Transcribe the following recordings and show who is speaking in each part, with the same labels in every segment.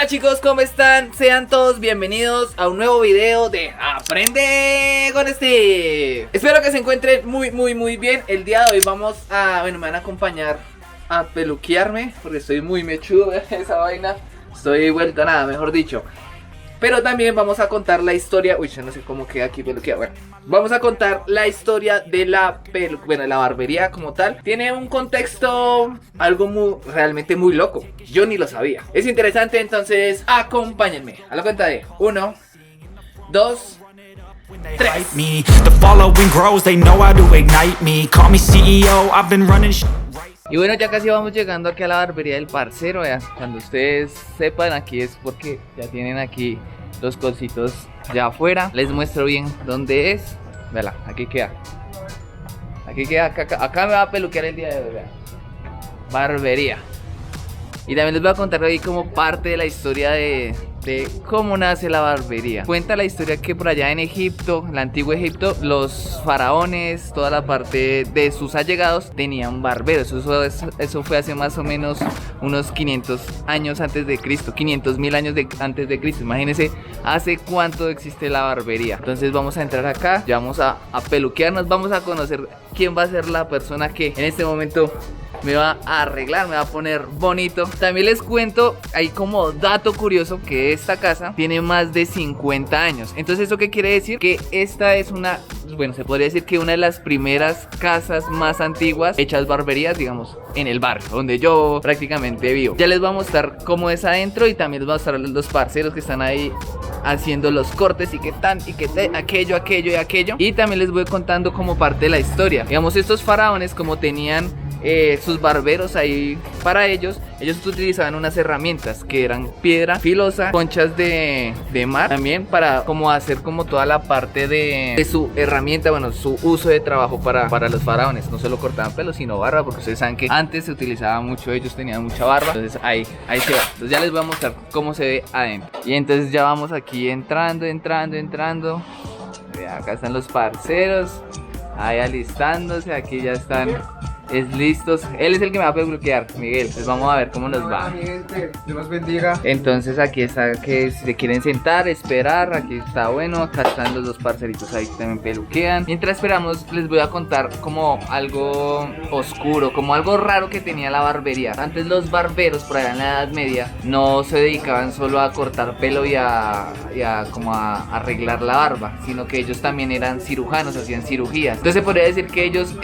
Speaker 1: Hola chicos, ¿cómo están? Sean todos bienvenidos a un nuevo video de Aprende con Steve. Espero que se encuentren muy bien. El día de hoy vamos a, me van a acompañar a peluquearme porque estoy muy mechudo esa vaina. Estoy vuelto a nada, mejor dicho. Pero también vamos a contar la historia. Uy, yo no sé cómo queda aquí peluqueado. Bueno, vamos a contar la historia de la barbería como tal. Tiene un contexto realmente muy loco. Yo ni lo sabía. Es interesante, entonces acompáñenme. A la cuenta de 1, 2, 3. Y bueno, ya casi vamos llegando aquí a la barbería del parcero. Vean, cuando ustedes sepan, aquí es porque ya tienen aquí los cositos ya afuera. Les muestro bien dónde es. Vean, aquí queda. Aquí queda, acá me va a peluquear el día de hoy. Vean. Barbería. Y también les voy a contar ahí como parte de la historia de cómo nace la barbería. Cuenta la historia que por allá en Egipto, el antiguo Egipto, los faraones, toda la parte de sus allegados tenían barberos. Eso fue hace más o menos unos 500 años antes de Cristo, 500.000 años antes de Cristo. Imagínense hace cuánto existe la barbería. Entonces vamos a entrar acá, ya vamos a peluquearnos, vamos a conocer quién va a ser la persona que en este momento me va a arreglar, me va a poner bonito. También les cuento, hay como dato curioso, que esta casa tiene más de 50 años. Entonces, ¿eso qué quiere decir? Que esta es bueno, se podría decir que una de las primeras casas más antiguas hechas barberías, digamos, en el barrio donde yo prácticamente vivo. Ya les voy a mostrar cómo es adentro y también les voy a mostrar los parceros que están ahí haciendo los cortes y qué tan y qué aquello y aquello. Y también les voy contando como parte de la historia. Digamos, estos faraones, como tenían sus barberos ahí para ellos utilizaban unas herramientas que eran piedra filosa, conchas de mar, también para como hacer como toda la parte de su herramienta, bueno, su uso de trabajo para los faraones. No solo cortaban pelo, sino barba, porque ustedes saben que antes se utilizaba mucho, ellos tenían mucha barba. Entonces ahí se va. Entonces ya les voy a mostrar cómo se ve adentro. Y entonces ya vamos aquí entrando. Acá están los parceros ahí alistándose, aquí ya están listos. Él es el que me va a peluquear, Miguel. Pues vamos a ver cómo nos va.
Speaker 2: Dios los bendiga.
Speaker 1: Entonces aquí está, que si se quieren sentar, esperar. Aquí está, bueno, acá están los dos parceritos ahí que también peluquean. Mientras esperamos, les voy a contar como algo oscuro, como algo raro que tenía la barbería. Antes los barberos, por allá en la Edad Media, no se dedicaban solo a cortar pelo y a arreglar la barba, sino que ellos también eran cirujanos, hacían cirugías. Entonces se podría decir que ellos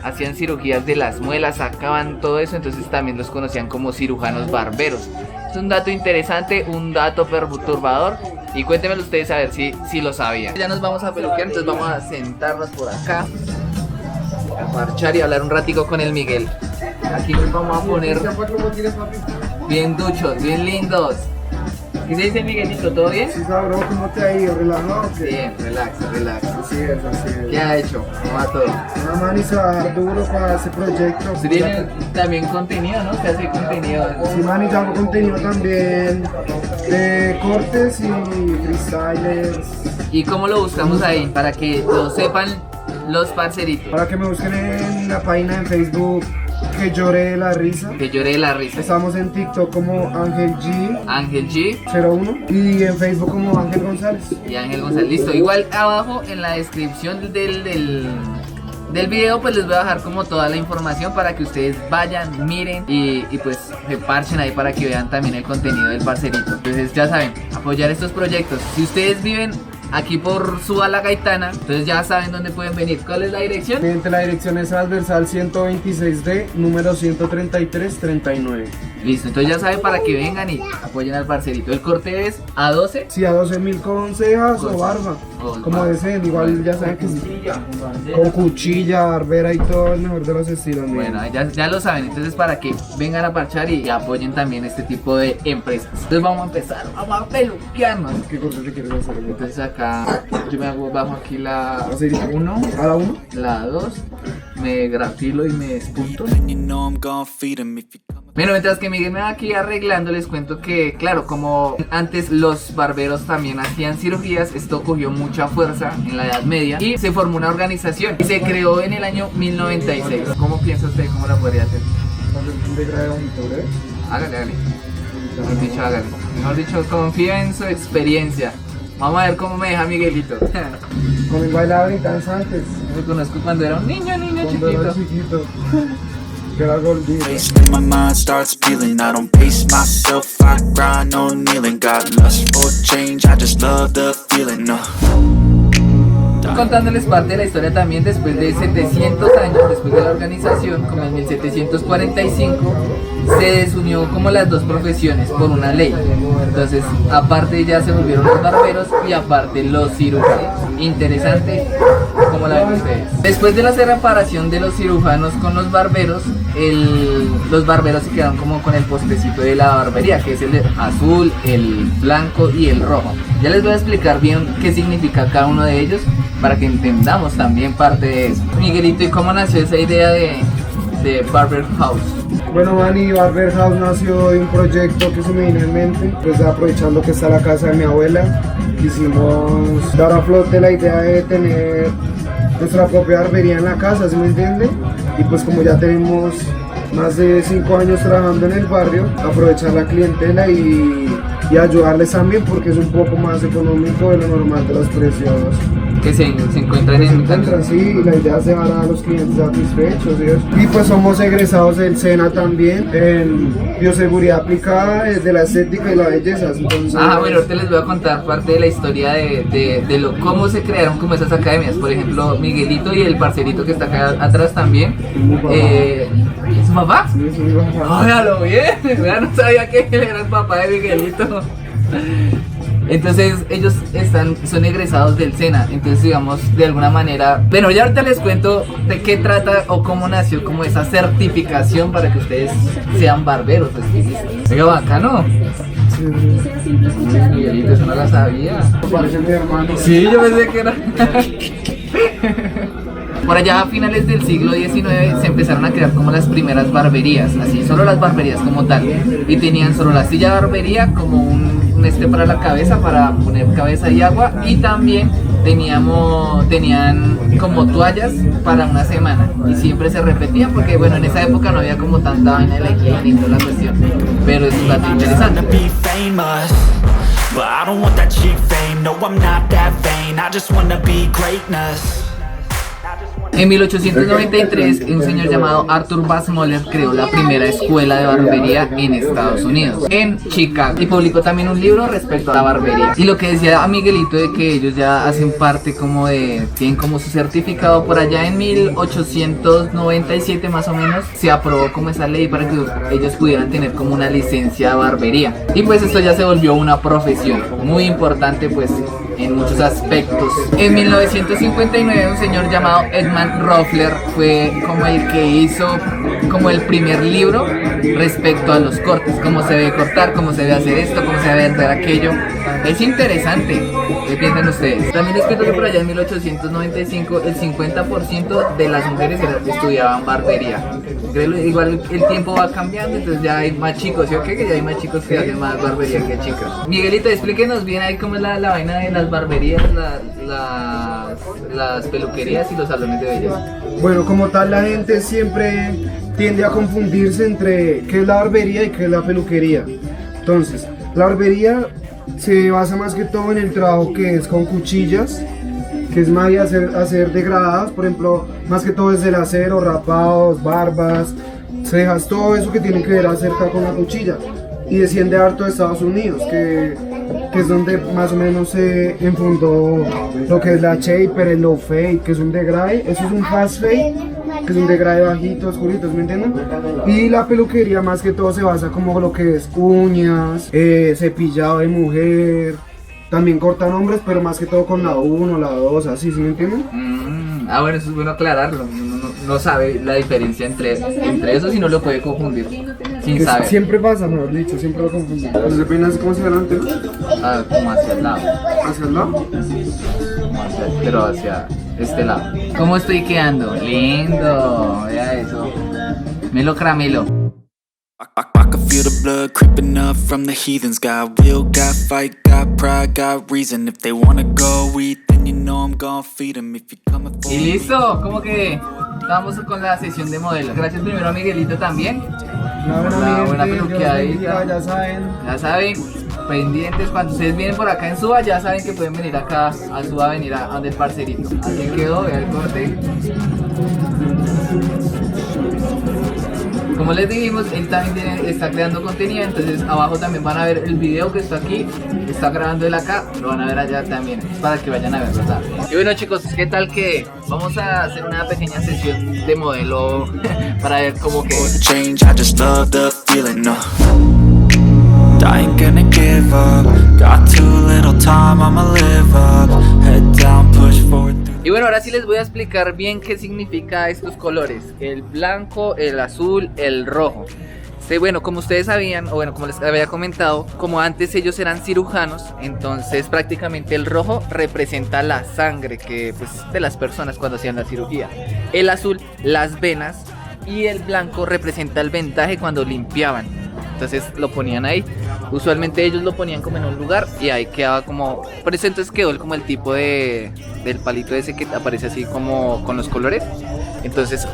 Speaker 1: hacían cirugías de las muelas, sacaban todo eso. Entonces también los conocían como cirujanos barberos. Es un dato interesante, un dato perturbador. Y cuéntenmelo ustedes a ver si lo sabían. Ya nos vamos a peluquear, entonces vamos a sentarnos por acá, a parchar y hablar un ratico con el Miguel. Aquí nos vamos a poner bien duchos, bien lindos. ¿Qué se dice, Miguelito? ¿Todo bien?
Speaker 2: Sí, sabro, ¿cómo te ha ido? ¿Relajado?
Speaker 1: Bien, relax.
Speaker 2: Así es.
Speaker 1: ¿Qué ha hecho? ¿Cómo va todo?
Speaker 2: Una mano y trabajar duro para ese proyecto.
Speaker 1: Usted tiene también contenido, ¿no? Usted hace contenido.
Speaker 2: Sí, man, y hago contenido también de cortes y freestylers.
Speaker 1: ¿Y cómo lo buscamos ahí? Para que lo sepan los parceritos.
Speaker 2: Para que me busquen en la página de Facebook, Que Llore de la Risa.
Speaker 1: Que Llore de la Risa.
Speaker 2: Estamos en TikTok como Ángel
Speaker 1: G
Speaker 2: 01 y en Facebook como Ángel González.
Speaker 1: Y Ángel González, listo. Igual abajo en la descripción del video pues les voy a dejar como toda la información para que ustedes vayan, miren y pues se parchen ahí para que vean también el contenido del parcerito. Entonces ya saben, apoyar estos proyectos. Si ustedes viven aquí por Subala Gaitana, entonces ya saben dónde pueden venir. ¿Cuál es la dirección?
Speaker 2: La dirección es transversal 126D, número 13339.
Speaker 1: Listo, entonces ya saben para que vengan y apoyen al parcerito. ¿El corte es a 12?
Speaker 2: Sí, a 12.000 con cejas o barba, como deseen. Igual ya saben que con cuchilla, barbera y todo, el mejor de los estilos.
Speaker 1: Bueno, ya lo saben, entonces para que vengan a parchar y apoyen también este tipo de empresas. Entonces vamos a empezar, vamos a peluquearnos.
Speaker 2: ¿Qué corte te quieres hacer?
Speaker 1: Entonces acá yo me hago bajo aquí la
Speaker 2: 1, a la 1,
Speaker 1: la 2, me grafilo y me despunto. Bueno, mientras que Miguel me va aquí arreglando, les cuento que, claro, como antes los barberos también hacían cirugías, esto cogió mucha fuerza en la Edad Media y se formó una organización y se creó en el año 1096. ¿Cómo piensa usted cómo la podría hacer?
Speaker 2: un degradado bonito, ¿verdad?
Speaker 1: Hágale. Mejor dicho, hágale. Mejor dicho, confía en su experiencia. Vamos a ver cómo me deja Miguelito.
Speaker 2: Con el bailaba antes.
Speaker 1: Lo conozco cuando era un niño
Speaker 2: Cuando era chiquito. Que era gordito.
Speaker 3: My mind starts peeling. I don't pace myself, I grind on kneeling. Got lust for change, I just love the feeling.
Speaker 1: Contándoles parte de la historia también, después de 700 años, después de la organización, como en 1745, se desunió como las dos profesiones por una ley. Entonces, aparte ya se volvieron los barberos y aparte los cirujanos. Interesante, como la ven ustedes. Después de la separación de los cirujanos con los barberos se quedaron como con el postecito de la barbería, que es el azul, el blanco y el rojo. Ya les voy a explicar bien qué significa cada uno de ellos para que entendamos también parte de eso. Miguelito, ¿y cómo nació esa idea de Barber House?
Speaker 2: Bueno, Manny, Barber House nació de un proyecto que se me vino en mente. Pues aprovechando que está la casa de mi abuela, quisimos dar a flote la idea de tener nuestra propia barbería en la casa, ¿sí me entiende? Y pues como ya tenemos más de 5 años trabajando en el barrio, aprovechar la clientela y ayudarles también, porque es un poco más económico de lo normal de los precios
Speaker 1: Que se encuentran en
Speaker 2: encuentran, sí, y la idea es dejar a los clientes satisfechos, ¿sí? Y pues somos egresados del SENA también en bioseguridad aplicada, de la estética y la belleza. Entonces,
Speaker 1: bueno, ahorita les voy a contar parte de la historia de cómo se crearon como esas academias. Por ejemplo, Miguelito y el parcerito que está acá atrás también. ¿Su papá?
Speaker 2: Sí, sí,
Speaker 1: Óyalo bien, ya no sabía que él era el papá de Miguelito. Entonces ellos son egresados del SENA, entonces digamos de alguna manera, bueno, ya ahorita les cuento de qué trata o cómo nació como esa certificación para que ustedes sean barberos, estilistas. Oiga, bacano. Miguelito, eso no la sabía.
Speaker 2: parece mi hermano.
Speaker 1: Sí, yo pensé que era. Por allá a finales del siglo XIX se empezaron a crear como las primeras barberías, así, solo las barberías como tal, y tenían solo la silla de barbería como un para la cabeza, para poner cabeza y agua, y también tenían como toallas para una semana, y siempre se repetía porque bueno, en esa época no había como tanta vaina de la higiene y toda la cuestión, pero es un dato interesante. En 1893, un señor llamado Arthur Basmoller creó la primera escuela de barbería en Estados Unidos, en Chicago, y publicó también un libro respecto a la barbería. Y lo que decía a Miguelito de que ellos ya hacen parte tienen como su certificado por allá en 1897 más o menos, se aprobó como esa ley para que ellos pudieran tener como una licencia de barbería. Y pues esto ya se volvió una profesión muy importante pues en muchos aspectos. En 1959 un señor llamado Edmund Roffler fue como el que hizo como el primer libro respecto a los cortes, cómo se debe cortar, cómo se debe hacer esto, cómo se debe hacer aquello. Es interesante. ¿Qué piensan ustedes? También les cuento que por allá en 1895 el 50% de las mujeres estudiaban barbería. Igual el tiempo va cambiando, entonces ya hay más chicos, ¿sí o qué? Que ya hay más chicos que hacen más barbería que chicas. Miguelito, explíquenos bien ahí cómo es la vaina de las barberías, las peluquerías y los salones de belleza.
Speaker 2: Bueno, como tal la gente siempre tiende a confundirse entre qué es la barbería y qué es la peluquería. Entonces, la barbería se basa más que todo en el trabajo que es con cuchillas, que es más hacer degradados, por ejemplo, más que todo es el acero, rapados, barbas, cejas, todo eso que tiene que ver acerca con la cuchilla. Y desciende harto de Estados Unidos, que es donde más o menos se enfundó lo que es la shaper, el low fade, que es un degrade, eso es un fast fade, que es un degrade bajito, oscurito, ¿me entienden? Y la peluquería más que todo se basa como lo que es uñas, cepillado de mujer, también cortan hombres, pero más que todo con la 1, la 2, así, ¿sí me entienden?
Speaker 1: Bueno, eso es bueno aclararlo. Uno no sabe la diferencia entre esos y no lo puede confundir sin saber.
Speaker 2: Siempre pasa, mejor dicho, siempre lo confundimos. Pues se peina así como hacia adelante, ¿no?
Speaker 1: Como hacia el lado.
Speaker 2: ¿Hacia el lado?
Speaker 1: Pero hacia este lado. ¿Cómo estoy quedando? Lindo. Vea eso. Melo Cramelo.
Speaker 3: I can feel the blood creeping up from the heathens. Got will, got fight, got pride, got reason. If they wanna go eat, then you know I'm gonna feed them. If you're coming for
Speaker 1: Y listo, como que estamos con la sesión de modelos. Gracias primero a Miguelito también La buena
Speaker 2: Dios
Speaker 1: peluqueadita.
Speaker 2: bendiga, ya saben.
Speaker 1: Pendientes, cuando ustedes vienen por acá en Suba, ya saben que pueden venir acá a Suba, venir a donde el parcerito. Así quedó, vea el corte. Como les dijimos, él también está creando contenido, entonces abajo también van a ver el video que está aquí, está grabando él acá, lo van a ver allá también, para que vayan a verlo, ¿verdad? Y bueno chicos, ¿qué tal que vamos a hacer una pequeña sesión de modelo para ver cómo que...
Speaker 3: Change, I just love the feeling, no. I ain't gonna give up. Got too little time, I'ma live up. Head down, push forward.
Speaker 1: Y bueno, ahora sí les voy a explicar bien qué significa estos colores: el blanco, el azul, el rojo. Sí, bueno, como ustedes sabían, o bueno, como les había comentado, como antes ellos eran cirujanos, entonces prácticamente el rojo representa la sangre que, pues, de las personas cuando hacían la cirugía. El azul, las venas, y el blanco representa el vendaje cuando limpiaban. Entonces lo ponían ahí. Usualmente ellos lo ponían como en un lugar y ahí quedaba como... Por eso entonces quedó como el tipo del palito ese que aparece así como con los colores. Entonces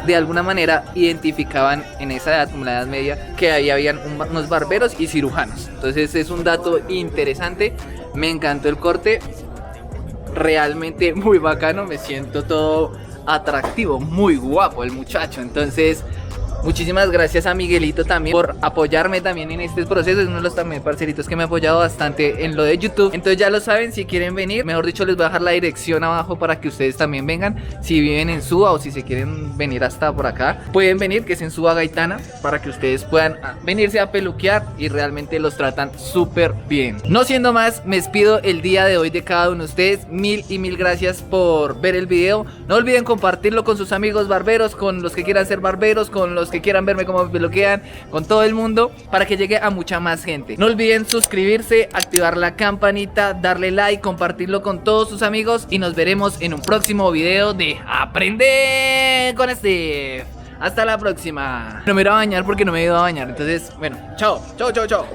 Speaker 1: de alguna manera identificaban en esa edad, como la edad media, que ahí habían unos barberos y cirujanos. Entonces es un dato interesante. Me encantó el corte. Realmente muy bacano. Me siento todo atractivo, muy guapo el muchacho. Entonces... muchísimas gracias a Miguelito también por apoyarme también en este proceso. Es uno de los también parceritos que me ha apoyado bastante en lo de YouTube. Entonces ya lo saben, si quieren venir, mejor dicho, les voy a dejar la dirección abajo para que ustedes también vengan. Si viven en Suba o si se quieren venir hasta por acá, pueden venir, que es en Suba Gaitana, para que ustedes puedan venirse a peluquear y realmente los tratan súper bien. No siendo más, me despido el día de hoy de cada uno de ustedes. Mil y mil gracias por ver el video. No olviden compartirlo con sus amigos barberos, con los que quieran ser barberos, con los que quieran verme cómo me peluquean, con todo el mundo, para que llegue a mucha más gente. No olviden suscribirse, activar la campanita, darle like, compartirlo con todos sus amigos y nos veremos en un próximo video de Aprende con Steve. Hasta la próxima. No me voy a bañar porque no me he ido a bañar, entonces, bueno, chao, chao, chao, chao.